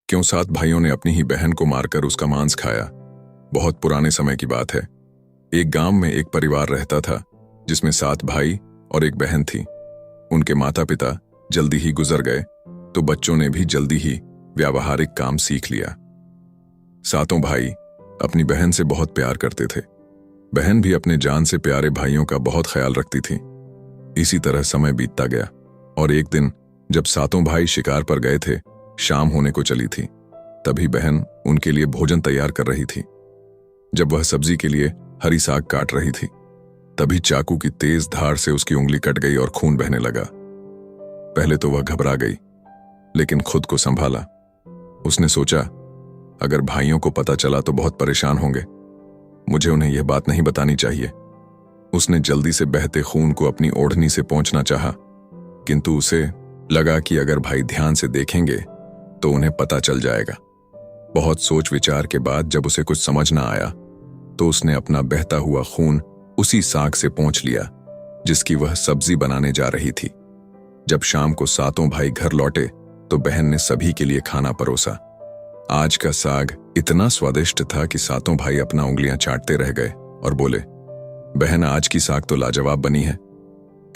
क्यों 7 भाइयों ने अपनी ही बहन को मारकर उसका मांस खाया। बहुत पुराने समय की बात है। एक गांव में एक परिवार रहता था जिसमें 7 भाई और एक बहन थी। उनके माता पिता जल्दी ही गुजर गए तो बच्चों ने भी जल्दी ही व्यावहारिक काम सीख लिया। 7 भाई अपनी बहन से बहुत प्यार करते थे। बहन भी अपने जान से प्यारे भाइयों का बहुत ख्याल रखती थी। इसी तरह समय बीतता गया और एक दिन जब 7 भाई शिकार पर गए थे, शाम होने को चली थी, तभी बहन उनके लिए भोजन तैयार कर रही थी। जब वह सब्जी के लिए हरी साग काट रही थी, तभी चाकू की तेज धार से उसकी उंगली कट गई और खून बहने लगा। पहले तो वह घबरा गई, लेकिन खुद को संभाला। उसने सोचा, अगर भाइयों को पता चला तो बहुत परेशान होंगे, मुझे उन्हें यह बात नहीं बतानी चाहिए। उसने जल्दी से बहते खून को अपनी ओढ़नी से पोंछना चाहा, किंतु उसे लगा कि अगर भाई ध्यान से देखेंगे तो उन्हें पता चल जाएगा। बहुत सोच विचार के बाद जब उसे कुछ समझ ना आया तो उसने अपना बहता हुआ खून उसी साग से पोंछ लिया जिसकी वह सब्जी बनाने जा रही थी। जब शाम को 7 भाई घर लौटे तो बहन ने सभी के लिए खाना परोसा। आज का साग इतना स्वादिष्ट था कि 7 भाई अपना उंगलियां चाटते रह गए और बोले, बहन आज की साग तो लाजवाब बनी है,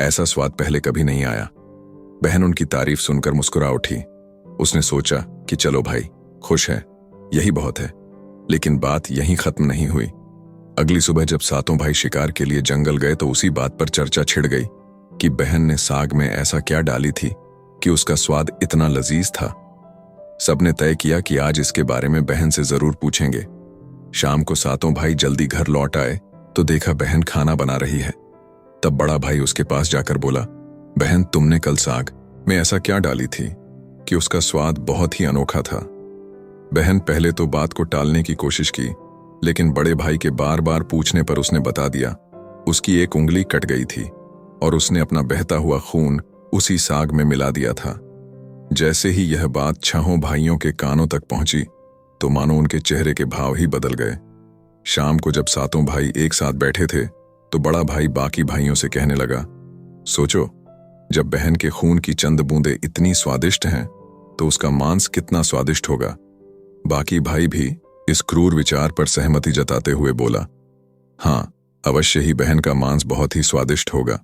ऐसा स्वाद पहले कभी नहीं आया। बहन उनकी तारीफ सुनकर मुस्कुरा उठी। उसने सोचा कि चलो भाई, खुश है, यही बहुत है। लेकिन बात यहीं खत्म नहीं हुई। अगली सुबह जब 7 भाई शिकार के लिए जंगल गए तो उसी बात पर चर्चा छिड़ गई कि बहन ने साग में ऐसा क्या डाली थी कि उसका स्वाद इतना लजीज था। सबने तय किया कि आज इसके बारे में बहन से जरूर पूछेंगे। शाम को 7 भाई जल्दी घर लौट आए तो देखा बहन खाना बना रही है। तब बड़ा भाई उसके पास जाकर बोला, बहन तुमने कल साग में ऐसा क्या डाली थी कि उसका स्वाद बहुत ही अनोखा था। बहन पहले तो बात को टालने की कोशिश की, लेकिन बड़े भाई के बार बार पूछने पर उसने बता दिया, उसकी एक उंगली कट गई थी और उसने अपना बहता हुआ खून उसी साग में मिला दिया था। जैसे ही यह बात 6 भाइयों के कानों तक पहुंची तो मानो उनके चेहरे के भाव ही बदल गए। शाम को जब 7 भाई एक साथ बैठे थे तो बड़ा भाई बाकी भाइयों से कहने लगा, सोचो, जब बहन के खून की चंद बूंदें इतनी स्वादिष्ट हैं तो उसका मांस कितना स्वादिष्ट होगा। बाकी भाई भी इस क्रूर विचार पर सहमति जताते हुए बोला, हाँ, अवश्य ही बहन का मांस बहुत ही स्वादिष्ट होगा।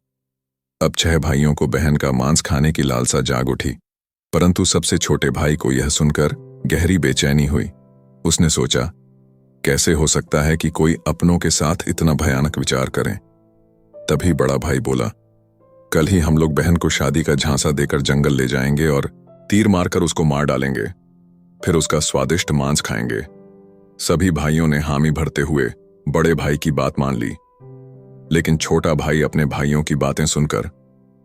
अब 6 भाइयों को बहन का मांस खाने की लालसा जाग उठी, परंतु सबसे छोटे भाई को यह सुनकर गहरी बेचैनी हुई। उसने सोचा, कैसे हो सकता है कि कोई अपनों के साथ इतना भयानक विचार करे। तभी बड़ा भाई बोला, कल ही हम लोग बहन को शादी का झांसा देकर जंगल ले जाएंगे और तीर मारकर उसको मार डालेंगे, फिर उसका स्वादिष्ट मांस खाएंगे। सभी भाइयों ने हामी भरते हुए बड़े भाई की बात मान ली, लेकिन छोटा भाई अपने भाइयों की बातें सुनकर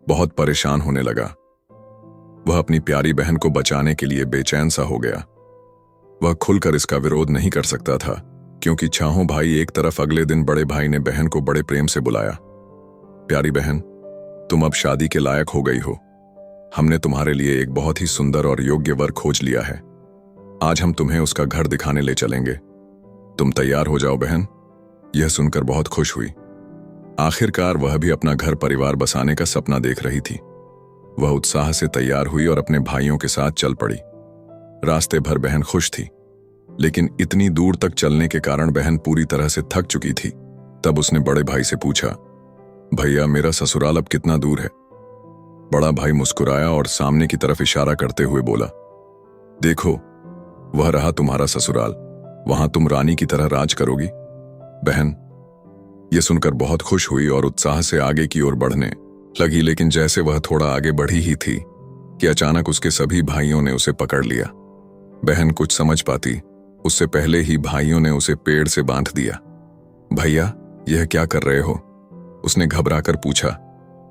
बहुत परेशान होने लगा। वह अपनी प्यारी बहन को बचाने के लिए बेचैन सा हो गया। वह खुलकर इसका विरोध नहीं कर सकता था, क्योंकि 6 भाई एक तरफ अगले दिन बड़े भाई ने बहन को बड़े प्रेम से बुलाया, प्यारी बहन, तुम अब शादी के लायक हो गई हो। हमने तुम्हारे लिए एक बहुत ही सुंदर और योग्य वर खोज लिया है। आज हम तुम्हें उसका घर दिखाने ले चलेंगे। तुम तैयार हो जाओ बहन। यह सुनकर बहुत खुश हुई। आखिरकार वह भी अपना घर परिवार बसाने का सपना देख रही थी। वह उत्साह से तैयार हुई और अपने भाइयों के साथ चल पड़ी। रास्ते भर बहन खुश थी, लेकिन इतनी दूर तक चलने के कारण बहन पूरी तरह से थक चुकी थी। तब उसने बड़े भाई से पूछा, भैया मेरा ससुराल अब कितना दूर है? बड़ा भाई मुस्कुराया और सामने की तरफ इशारा करते हुए बोला, देखो, वह रहा तुम्हारा ससुराल, वहां तुम रानी की तरह राज करोगी। बहन यह सुनकर बहुत खुश हुई और उत्साह से आगे की ओर बढ़ने लगी, लेकिन जैसे वह थोड़ा आगे बढ़ी ही थी कि अचानक उसके सभी भाइयों ने उसे पकड़ लिया। बहन कुछ समझ पाती उससे पहले ही भाइयों ने उसे पेड़ से बांध दिया। भैया यह क्या कर रहे हो? उसने घबराकर पूछा,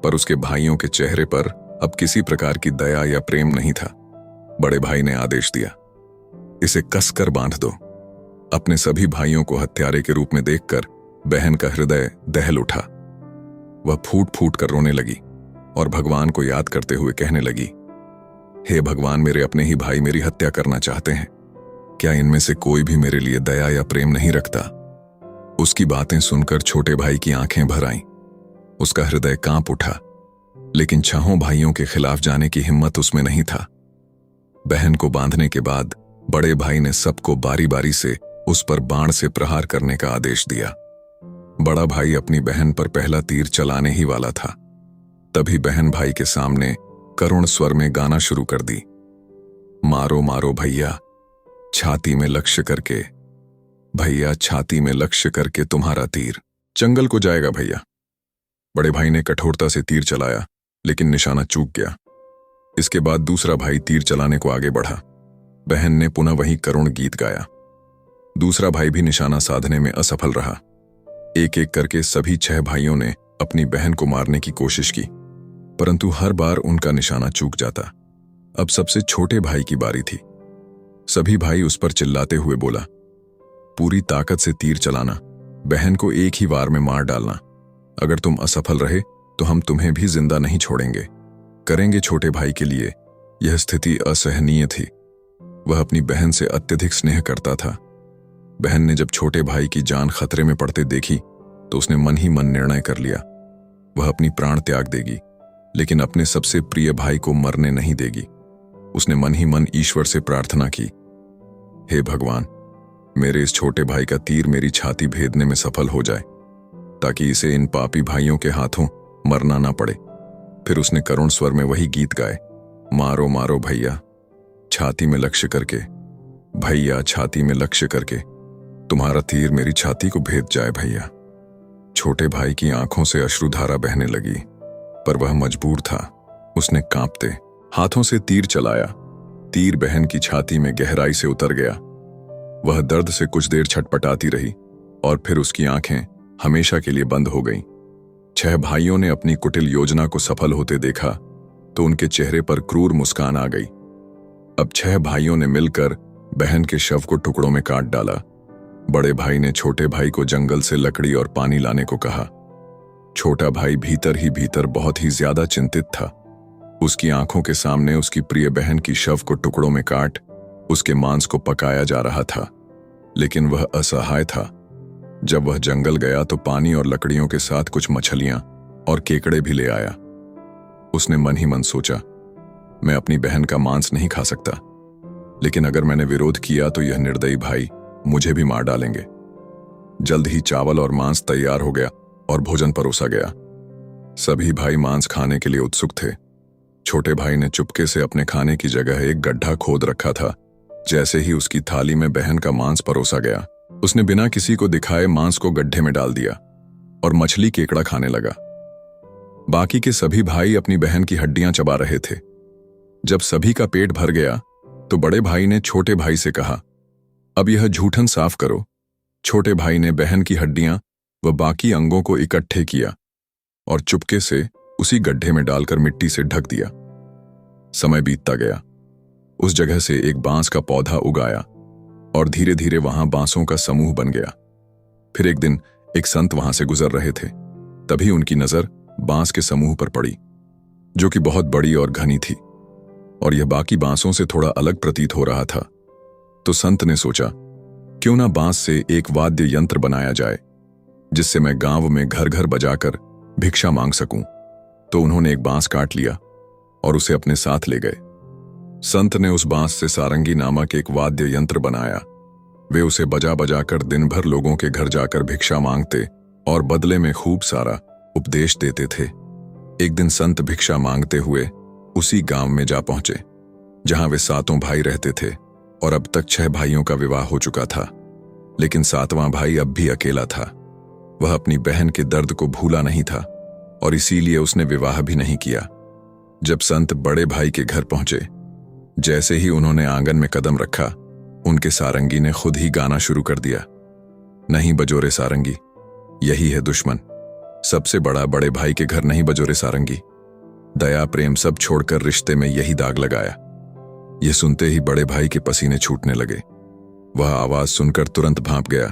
पर उसके भाइयों के चेहरे पर अब किसी प्रकार की दया या प्रेम नहीं था। बड़े भाई ने आदेश दिया, इसे कसकर बांध दो। अपने सभी भाइयों को हत्यारे के रूप में देखकर बहन का हृदय दहल उठा। वह फूट फूट कर रोने लगी और भगवान को याद करते हुए कहने लगी, हे भगवान, मेरे अपने ही भाई मेरी हत्या करना चाहते हैं। क्या इनमें से कोई भी मेरे लिए दया या प्रेम नहीं रखता? उसकी बातें सुनकर छोटे भाई की आंखें भर आईं। उसका हृदय कांप उठा, लेकिन 6 भाइयों के खिलाफ जाने की हिम्मत उसमें नहीं था। बहन को बांधने के बाद बड़े भाई ने सबको बारी बारी से उस पर बाण से प्रहार करने का आदेश दिया। बड़ा भाई अपनी बहन पर पहला तीर चलाने ही वाला था, तभी बहन भाई के सामने करुण स्वर में गाना शुरू कर दी। मारो मारो भैया, छाती में लक्ष्य करके, भैया छाती में लक्ष्य करके तुम्हारा तीर जंगल को जाएगा भैया। बड़े भाई ने कठोरता से तीर चलाया, लेकिन निशाना चूक गया। इसके बाद दूसरा भाई तीर चलाने को आगे बढ़ा। बहन ने पुनः वही करुण गीत गाया। दूसरा भाई भी निशाना साधने में असफल रहा। एक एक करके सभी 6 भाइयों ने अपनी बहन को मारने की कोशिश की, परंतु हर बार उनका निशाना चूक जाता। अब सबसे छोटे भाई की बारी थी। सभी भाई उस पर चिल्लाते हुए बोला, पूरी ताकत से तीर चलाना, बहन को एक ही वार में मार डालना। अगर तुम असफल रहे तो हम तुम्हें भी जिंदा नहीं छोड़ेंगे। करेंगे छोटे भाई के लिए। यह स्थिति असहनीय थी। वह अपनी बहन से अत्यधिक स्नेह करता था। बहन ने जब छोटे भाई की जान खतरे में पड़ते देखी तो उसने मन ही मन निर्णय कर लिया, वह अपनी प्राण त्याग देगी, लेकिन अपने सबसे प्रिय भाई को मरने नहीं देगी। उसने मन ही मन ईश्वर से प्रार्थना की, हे भगवान, मेरे इस छोटे भाई का तीर मेरी छाती भेदने में सफल हो जाए, ताकि इसे इन पापी भाइयों के हाथों मरना ना पड़े। फिर उसने करुण स्वर में वही गीत गाए, मारो मारो भैया, छाती में लक्ष्य करके, भैया छाती में लक्ष्य करके, तुम्हारा तीर मेरी छाती को भेद जाए भैया। छोटे भाई की आंखों से अश्रुधारा बहने लगी, पर वह मजबूर था। उसने कांपते हाथों से तीर चलाया। तीर बहन की छाती में गहराई से उतर गया। वह दर्द से कुछ देर छटपटाती रही और फिर उसकी आंखें हमेशा के लिए बंद हो गईं। 6 भाइयों ने अपनी कुटिल योजना को सफल होते देखा तो उनके चेहरे पर क्रूर मुस्कान आ गई। अब 6 भाइयों ने मिलकर बहन के शव को टुकड़ों में काट डाला। बड़े भाई ने छोटे भाई को जंगल से लकड़ी और पानी लाने को कहा। छोटा भाई भीतर ही भीतर बहुत ही ज्यादा चिंतित था। उसकी आंखों के सामने उसकी प्रिय बहन की शव को टुकड़ों में काट उसके मांस को पकाया जा रहा था, लेकिन वह असहाय था। जब वह जंगल गया तो पानी और लकड़ियों के साथ कुछ मछलियां और केकड़े भी ले आया। उसने मन ही मन सोचा, मैं अपनी बहन का मांस नहीं खा सकता, लेकिन अगर मैंने विरोध किया तो यह निर्दयी भाई मुझे भी मार डालेंगे। जल्द ही चावल और मांस तैयार हो गया और भोजन परोसा गया। सभी भाई मांस खाने के लिए उत्सुक थे। छोटे भाई ने चुपके से अपने खाने की जगह एक गड्ढा खोद रखा था। जैसे ही उसकी थाली में बहन का मांस परोसा गया, उसने बिना किसी को दिखाए मांस को गड्ढे में डाल दिया और मछली केकड़ा खाने लगा। बाकी के सभी भाई अपनी बहन की हड्डियां चबा रहे थे। जब सभी का पेट भर गया तो बड़े भाई ने छोटे भाई से कहा, अब यह जूठन साफ करो। छोटे भाई ने बहन की हड्डियां व बाकी अंगों को इकट्ठे किया और चुपके से उसी गड्ढे में डालकर मिट्टी से ढक दिया। समय बीतता गया। उस जगह से एक बांस का पौधा उगाया और धीरे धीरे वहां बांसों का समूह बन गया। फिर एक दिन एक संत वहां से गुजर रहे थे। तभी उनकी नजर बांस के समूह पर पड़ी, जो कि बहुत बड़ी और घनी थी, और यह बाकी बांसों से थोड़ा अलग प्रतीत हो रहा था। तो संत ने सोचा, क्यों ना बांस से एक वाद्य यंत्र बनाया जाए, जिससे मैं गांव में घर घर बजाकर भिक्षा मांग सकूं। तो उन्होंने एक बांस काट लिया और उसे अपने साथ ले गए। संत ने उस बांस से सारंगी नामक एक वाद्य यंत्र बनाया। वे उसे बजा बजाकर दिन भर लोगों के घर जाकर भिक्षा मांगते और बदले में खूब सारा उपदेश देते थे। एक दिन संत भिक्षा मांगते हुए उसी गांव में जा पहुंचे जहां वे 7 भाई रहते थे, और अब तक 6 भाइयों का विवाह हो चुका था, लेकिन 7वां भाई अब भी अकेला था। वह अपनी बहन के दर्द को भूला नहीं था और इसीलिए उसने विवाह भी नहीं किया। जब संत बड़े भाई के घर पहुंचे, जैसे ही उन्होंने आंगन में कदम रखा, उनके सारंगी ने खुद ही गाना शुरू कर दिया, नहीं बजो रे सारंगी, यही है दुश्मन। सबसे बड़ा बड़े भाई के घर नहीं बजो रे सारंगी, दया प्रेम सब छोड़कर रिश्ते में यही दाग लगाया। यह सुनते ही बड़े भाई के पसीने छूटने लगे। वह आवाज सुनकर तुरंत भांप गया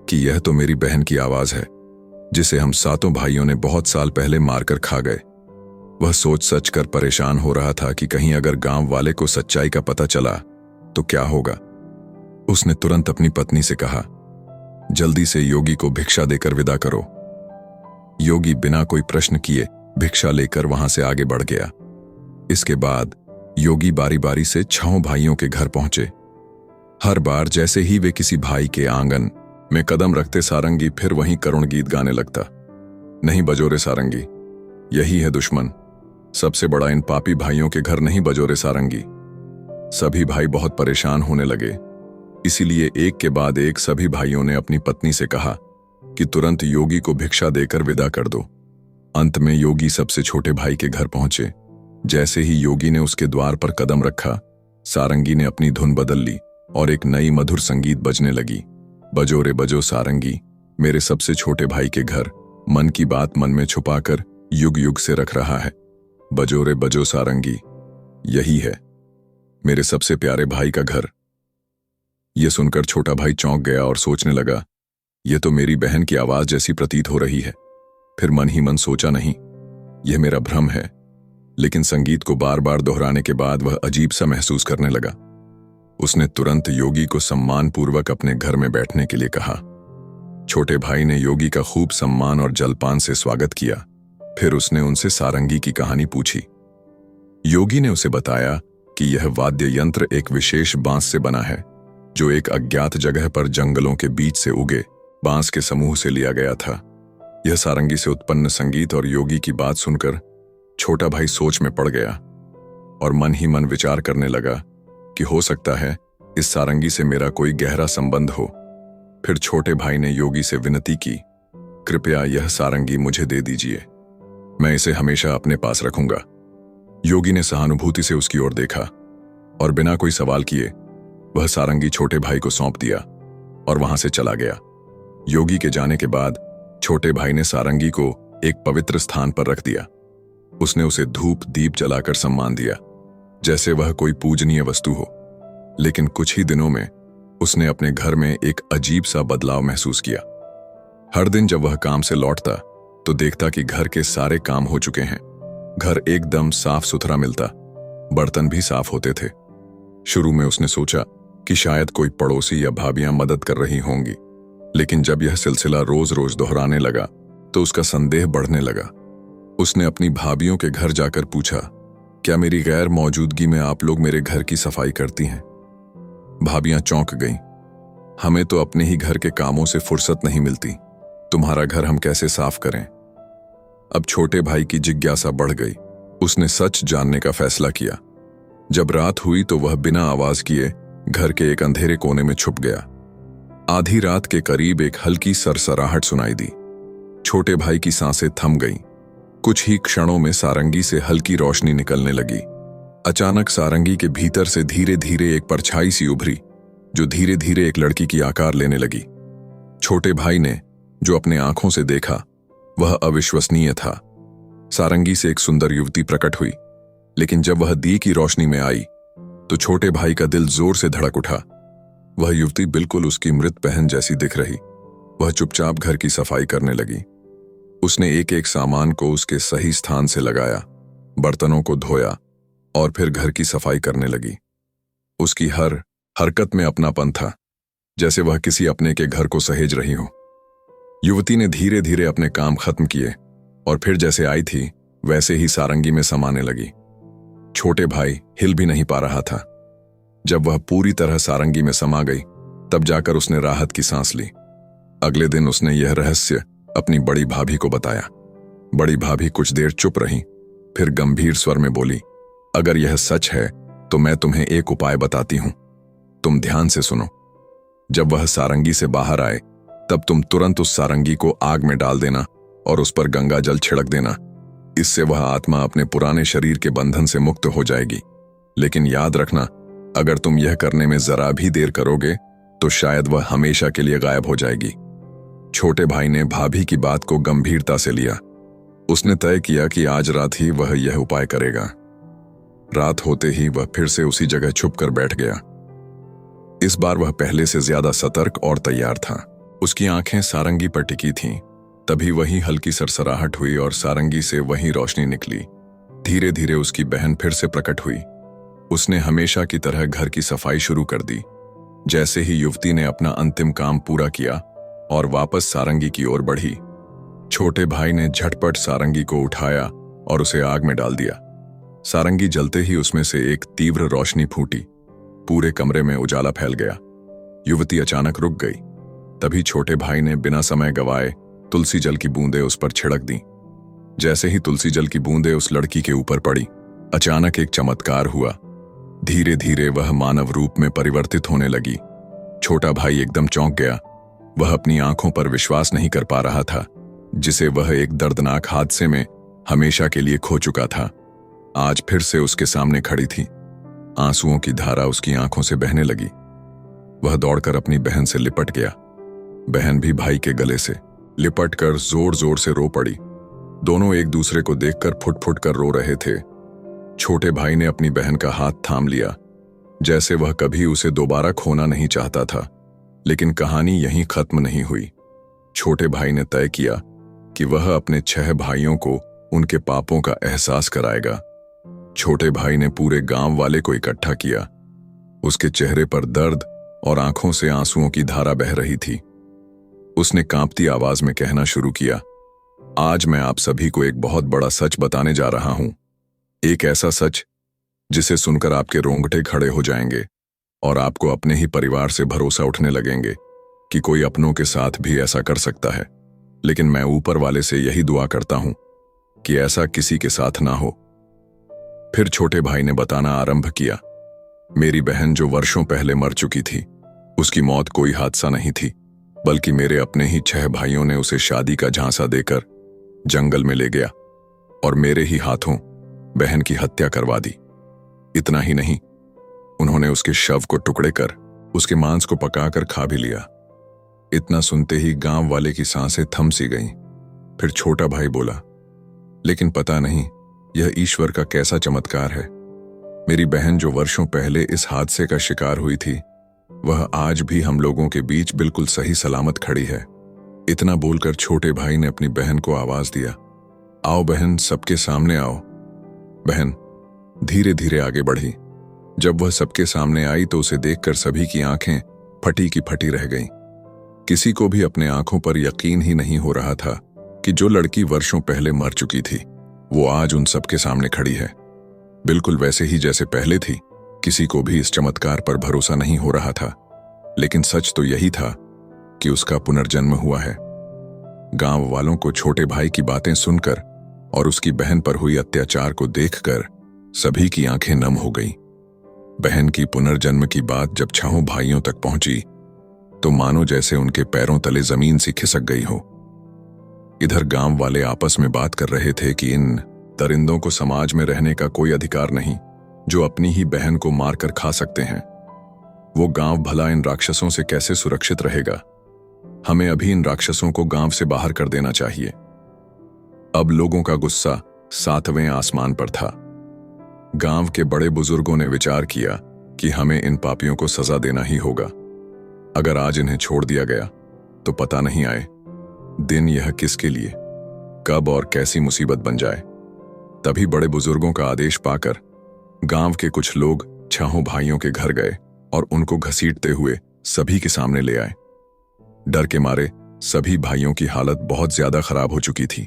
कि यह तो मेरी बहन की आवाज है, जिसे हम 7 भाइयों ने बहुत साल पहले मारकर खा गए। वह सोच सच कर परेशान हो रहा था कि कहीं अगर गांव वाले को सच्चाई का पता चला तो क्या होगा। उसने तुरंत अपनी पत्नी से कहा, जल्दी से योगी को भिक्षा देकर विदा करो। योगी बिना कोई प्रश्न किए भिक्षा लेकर वहां से आगे बढ़ गया। इसके बाद योगी बारी बारी से 6 भाइयों के घर पहुंचे। हर बार जैसे ही वे किसी भाई के आंगन में कदम रखते, सारंगी फिर वहीं करुण गीत गाने लगता। नहीं बजोरे सारंगी, यही है दुश्मन, सबसे बड़ा इन पापी भाइयों के घर नहीं बजोरे सारंगी। सभी भाई बहुत परेशान होने लगे, इसीलिए एक के बाद एक सभी भाइयों ने अपनी पत्नी से कहा कि तुरंत योगी को भिक्षा देकर विदा कर दो। अंत में योगी सबसे छोटे भाई के घर पहुंचे। जैसे ही योगी ने उसके द्वार पर कदम रखा, सारंगी ने अपनी धुन बदल ली और एक नई मधुर संगीत बजने लगी। बजो रे बजो सारंगी, मेरे सबसे छोटे भाई के घर, मन की बात मन में छुपाकर युग युग से रख रहा है। बजो रे बजो सारंगी, यही है मेरे सबसे प्यारे भाई का घर। यह सुनकर छोटा भाई चौंक गया और सोचने लगा, यह तो मेरी बहन की आवाज जैसी प्रतीत हो रही है। फिर मन ही मन सोचा, नहीं, यह मेरा भ्रम है। लेकिन संगीत को बार बार दोहराने के बाद वह अजीब सा महसूस करने लगा। उसने तुरंत योगी को सम्मानपूर्वक अपने घर में बैठने के लिए कहा। छोटे भाई ने योगी का खूब सम्मान और जलपान से स्वागत किया। फिर उसने उनसे सारंगी की कहानी पूछी। योगी ने उसे बताया कि यह वाद्य यंत्र एक विशेष बांस से बना है, जो एक अज्ञात जगह पर जंगलों के बीच से उगे बांस के समूह से लिया गया था। यह सारंगी से उत्पन्न संगीत और योगी की बात सुनकर छोटा भाई सोच में पड़ गया और मन ही मन विचार करने लगा कि हो सकता है इस सारंगी से मेरा कोई गहरा संबंध हो। फिर छोटे भाई ने योगी से विनती की, कृपया यह सारंगी मुझे दे दीजिए, मैं इसे हमेशा अपने पास रखूंगा। योगी ने सहानुभूति से उसकी ओर देखा और बिना कोई सवाल किए वह सारंगी छोटे भाई को सौंप दिया और वहां से चला गया। योगी के जाने के बाद छोटे भाई ने सारंगी को एक पवित्र स्थान पर रख दिया। उसने उसे धूप दीप जलाकर सम्मान दिया, जैसे वह कोई पूजनीय वस्तु हो। लेकिन कुछ ही दिनों में उसने अपने घर में एक अजीब सा बदलाव महसूस किया। हर दिन जब वह काम से लौटता तो देखता कि घर के सारे काम हो चुके हैं। घर एकदम साफ सुथरा मिलता, बर्तन भी साफ होते थे। शुरू में उसने सोचा कि शायद कोई पड़ोसी या भाभियां मदद कर रही होंगी, लेकिन जब यह सिलसिला रोज रोज दोहराने लगा तो उसका संदेह बढ़ने लगा। उसने अपनी भाभियों के घर जाकर पूछा, क्या मेरी गैर मौजूदगी में आप लोग मेरे घर की सफाई करती हैं? भाभियां चौंक गईं। हमें तो अपने ही घर के कामों से फुर्सत नहीं मिलती, तुम्हारा घर हम कैसे साफ करें? अब छोटे भाई की जिज्ञासा बढ़ गई। उसने सच जानने का फैसला किया। जब रात हुई तो वह बिना आवाज किए घर के एक अंधेरे कोने में छुप गया। आधी रात के करीब एक हल्की सरसराहट सुनाई दी। छोटे भाई की सांसें थम गईं। कुछ ही क्षणों में सारंगी से हल्की रोशनी निकलने लगी। अचानक सारंगी के भीतर से धीरे धीरे एक परछाई सी उभरी, जो धीरे धीरे एक लड़की की आकार लेने लगी। छोटे भाई ने जो अपने आंखों से देखा वह अविश्वसनीय था। सारंगी से एक सुंदर युवती प्रकट हुई, लेकिन जब वह दी की रोशनी में आई तो छोटे भाई का दिल जोर से धड़क उठा। वह युवती बिल्कुल उसकी मृत बहन जैसी दिख रही। वह चुपचाप घर की सफाई करने लगी। उसने एक एक सामान को उसके सही स्थान से लगाया, बर्तनों को धोया और फिर घर की सफाई करने लगी। उसकी हर हरकत में अपनापन था, जैसे वह किसी अपने के घर को सहेज रही हो। युवती ने धीरे धीरे अपने काम खत्म किए और फिर जैसे आई थी वैसे ही सारंगी में समाने लगी। छोटे भाई हिल भी नहीं पा रहा था। जब वह पूरी तरह सारंगी में समा गई तब जाकर उसने राहत की सांस ली। अगले दिन उसने यह रहस्य अपनी बड़ी भाभी को बताया। बड़ी भाभी कुछ देर चुप रही, फिर गंभीर स्वर में बोली, अगर यह सच है तो मैं तुम्हें एक उपाय बताती हूं, तुम ध्यान से सुनो। जब वह सारंगी से बाहर आए तब तुम तुरंत उस सारंगी को आग में डाल देना और उस पर गंगा जल छिड़क देना। इससे वह आत्मा अपने पुराने शरीर के बंधन से मुक्त हो जाएगी। लेकिन याद रखना, अगर तुम यह करने में जरा भी देर करोगे तो शायद वह हमेशा के लिए गायब हो जाएगी। छोटे भाई ने भाभी की बात को गंभीरता से लिया। उसने तय किया कि आज रात ही वह यह उपाय करेगा। रात होते ही वह फिर से उसी जगह छुप कर बैठ गया। इस बार वह पहले से ज्यादा सतर्क और तैयार था। उसकी आंखें सारंगी पर टिकी थीं। तभी वही हल्की सरसराहट हुई और सारंगी से वही रोशनी निकली। धीरे धीरे उसकी बहन फिर से प्रकट हुई। उसने हमेशा की तरह घर की सफाई शुरू कर दी। जैसे ही युवती ने अपना अंतिम काम पूरा किया और वापस सारंगी की ओर बढ़ी, छोटे भाई ने झटपट सारंगी को उठाया और उसे आग में डाल दिया। सारंगी जलते ही उसमें से एक तीव्र रोशनी फूटी। पूरे कमरे में उजाला फैल गया युवती अचानक रुक गई। तभी छोटे भाई ने बिना समय गवाए तुलसी जल की बूंदें उस पर छिड़क दी। जैसे ही तुलसी जल की बूंदें उस लड़की के ऊपर पड़ी, अचानक एक चमत्कार हुआ। धीरे धीरे वह मानव रूप में परिवर्तित होने लगी। छोटा भाई एकदम चौंक गया। वह अपनी आंखों पर विश्वास नहीं कर पा रहा था, जिसे वह एक दर्दनाक हादसे में हमेशा के लिए खो चुका था। आज फिर से उसके सामने खड़ी थी। आंसुओं की धारा उसकी आंखों से बहने लगी। वह दौड़कर अपनी बहन से लिपट गया। बहन भी भाई के गले से लिपटकर जोर जोर से रो पड़ी। दोनों एक दूसरे को देखकर फुट फुट कर रो रहे थे। छोटे भाई ने अपनी बहन का हाथ थाम लिया, जैसे वह कभी उसे दोबारा खोना नहीं चाहता था। लेकिन कहानी यहीं खत्म नहीं हुई। छोटे भाई ने तय किया कि वह अपने 6 भाइयों को उनके पापों का एहसास कराएगा। छोटे भाई ने पूरे गांव वाले को इकट्ठा किया। उसके चेहरे पर दर्द और आंखों से आंसुओं की धारा बह रही थी। उसने कांपती आवाज में कहना शुरू किया, आज मैं आप सभी को एक बहुत बड़ा सच बताने जा रहा हूं। एक ऐसा सच जिसे सुनकर आपके रोंगटे खड़े हो जाएंगे और आपको अपने ही परिवार से भरोसा उठने लगेंगे कि कोई अपनों के साथ भी ऐसा कर सकता है। लेकिन मैं ऊपर वाले से यही दुआ करता हूं कि ऐसा किसी के साथ ना हो। फिर छोटे भाई ने बताना आरंभ किया, मेरी बहन जो वर्षों पहले मर चुकी थी, उसकी मौत कोई हादसा नहीं थी, बल्कि मेरे अपने ही 6 भाइयों ने उसे शादी का झांसा देकर जंगल में ले गया और मेरे ही हाथों बहन की हत्या करवा दी। इतना ही नहीं, उन्होंने उसके शव को टुकड़े कर उसके मांस को पकाकर खा भी लिया। इतना सुनते ही गांव वाले की सांसें थम सी गईं। फिर छोटा भाई बोला, लेकिन पता नहीं यह ईश्वर का कैसा चमत्कार है। मेरी बहन जो वर्षों पहले इस हादसे का शिकार हुई थी, वह आज भी हम लोगों के बीच बिल्कुल सही सलामत खड़ी है। इतना बोलकर छोटे भाई ने अपनी बहन को आवाज दिया, आओ बहन, सबके सामने आओ। बहन धीरे धीरे आगे बढ़ी। जब वह सबके सामने आई तो उसे देखकर सभी की आंखें फटी की फटी रह गईं। किसी को भी अपने आंखों पर यकीन ही नहीं हो रहा था कि जो लड़की वर्षों पहले मर चुकी थी, वो आज उन सबके सामने खड़ी है, बिल्कुल वैसे ही जैसे पहले थी। किसी को भी इस चमत्कार पर भरोसा नहीं हो रहा था, लेकिन सच तो यही था कि उसका पुनर्जन्म हुआ है। गांव वालों को छोटे भाई की बातें सुनकर और उसकी बहन पर हुई अत्याचार को देखकर सभी की आंखें नम हो गईं। बहन की पुनर्जन्म की बात जब 6 भाइयों तक पहुंची तो मानो जैसे उनके पैरों तले जमीन सी खिसक गई हो। इधर गांव वाले आपस में बात कर रहे थे कि इन दरिंदों को समाज में रहने का कोई अधिकार नहीं, जो अपनी ही बहन को मारकर खा सकते हैं। वो गांव भला इन राक्षसों से कैसे सुरक्षित रहेगा? हमें अभी इन राक्षसों को गांव से बाहर कर देना चाहिए। अब लोगों का गुस्सा 7वें आसमान पर था। गांव के बड़े बुजुर्गों ने विचार किया कि हमें इन पापियों को सजा देना ही होगा। अगर आज इन्हें छोड़ दिया गया तो पता नहीं आए दिन यह किसके लिए, कब और कैसी मुसीबत बन जाए। तभी बड़े बुजुर्गों का आदेश पाकर गांव के कुछ लोग 6 भाइयों के घर गए और उनको घसीटते हुए सभी के सामने ले आए। डर के मारे सभी भाइयों की हालत बहुत ज्यादा खराब हो चुकी थी।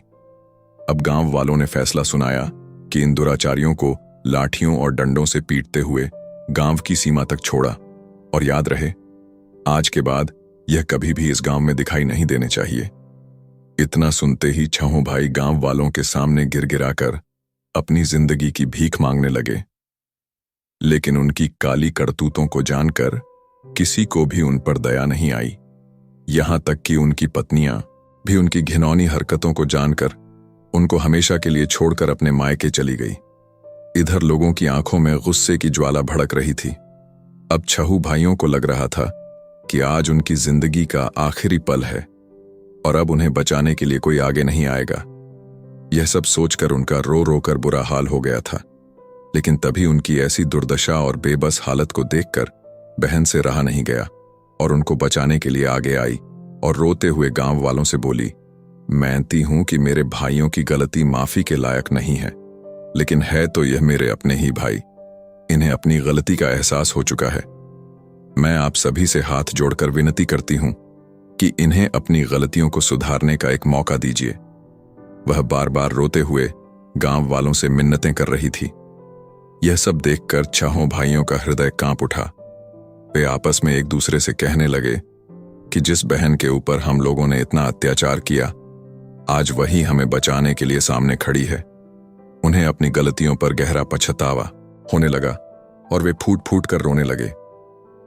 अब गांव वालों ने फैसला सुनाया कि इन दुराचारियों को लाठियों और डंडों से पीटते हुए गांव की सीमा तक छोड़ा, और याद रहे, आज के बाद यह कभी भी इस गांव में दिखाई नहीं देने चाहिए। इतना सुनते ही 6 भाई गांव वालों के सामने गिड़गिड़ाकर अपनी जिंदगी की भीख मांगने लगे। लेकिन उनकी काली करतूतों को जानकर किसी को भी उन पर दया नहीं आई। यहां तक कि उनकी पत्नियां भी उनकी घिनौनी हरकतों को जानकर उनको हमेशा के लिए छोड़कर अपने मायके चली गई। इधर लोगों की आंखों में गुस्से की ज्वाला भड़क रही थी। अब 6 भाइयों को लग रहा था कि आज उनकी जिंदगी का आखिरी पल है और अब उन्हें बचाने के लिए कोई आगे नहीं आएगा। यह सब सोचकर उनका रो रो कर बुरा हाल हो गया था। लेकिन तभी उनकी ऐसी दुर्दशा और बेबस हालत को देखकर बहन से रहा नहीं गया और उनको बचाने के लिए आगे आई और रोते हुए गांव वालों से बोली, मानती हूं कि मेरे भाइयों की गलती माफी के लायक नहीं है, लेकिन है तो यह मेरे अपने ही भाई। इन्हें अपनी गलती का एहसास हो चुका है। मैं आप सभी से हाथ जोड़कर विनती करती हूं कि इन्हें अपनी गलतियों को सुधारने का एक मौका दीजिए। वह बार बार रोते हुए गांव वालों से मिन्नतें कर रही थी। यह सब देखकर 6 भाइयों का हृदय कांप उठा। वे आपस में एक दूसरे से कहने लगे कि जिस बहन के ऊपर हम लोगों ने इतना अत्याचार किया, आज वही हमें बचाने के लिए सामने खड़ी है। उन्हें अपनी गलतियों पर गहरा पछतावा होने लगा और वे फूट फूट कर रोने लगे।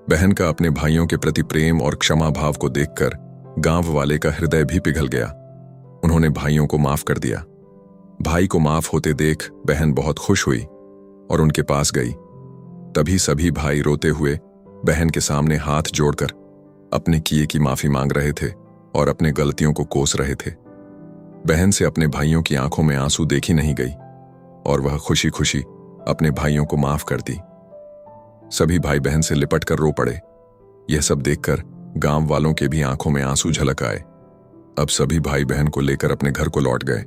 बहन का अपने भाइयों के प्रति प्रेम और क्षमा भाव को देखकर गांव वाले का हृदय भी पिघल गया। उन्होंने भाइयों को माफ कर दिया। भाई को माफ होते देख बहन बहुत खुश हुई और उनके पास गई। तभी सभी भाई रोते हुए बहन के सामने हाथ जोड़कर अपने किए की माफी मांग रहे थे और अपने गलतियों को कोस रहे थे। बहन से अपने भाइयों की आंखों में आंसू देखी नहीं गई और वह खुशी खुशी अपने भाइयों को माफ कर दी। सभी भाई बहन से लिपट कर रो पड़े। यह सब देखकर गांव वालों के भी आंखों में आंसू झलक आए। अब सभी भाई बहन को लेकर अपने घर को लौट गए।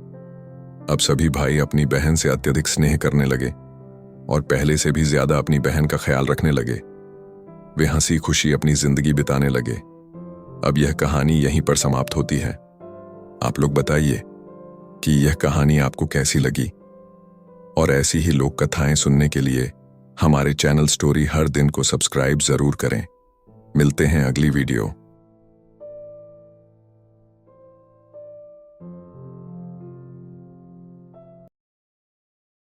अब सभी भाई अपनी बहन से अत्यधिक स्नेह करने लगे और पहले से भी ज्यादा अपनी बहन का ख्याल रखने लगे। वे हंसी खुशी अपनी जिंदगी बिताने लगे। अब यह कहानी यहीं पर समाप्त होती है। आप लोग बताइए कि यह कहानी आपको कैसी लगी, और ऐसी ही लोक कथाएं सुनने के लिए हमारे चैनल स्टोरी हर दिन को सब्सक्राइब जरूर करें। मिलते हैं अगली वीडियो।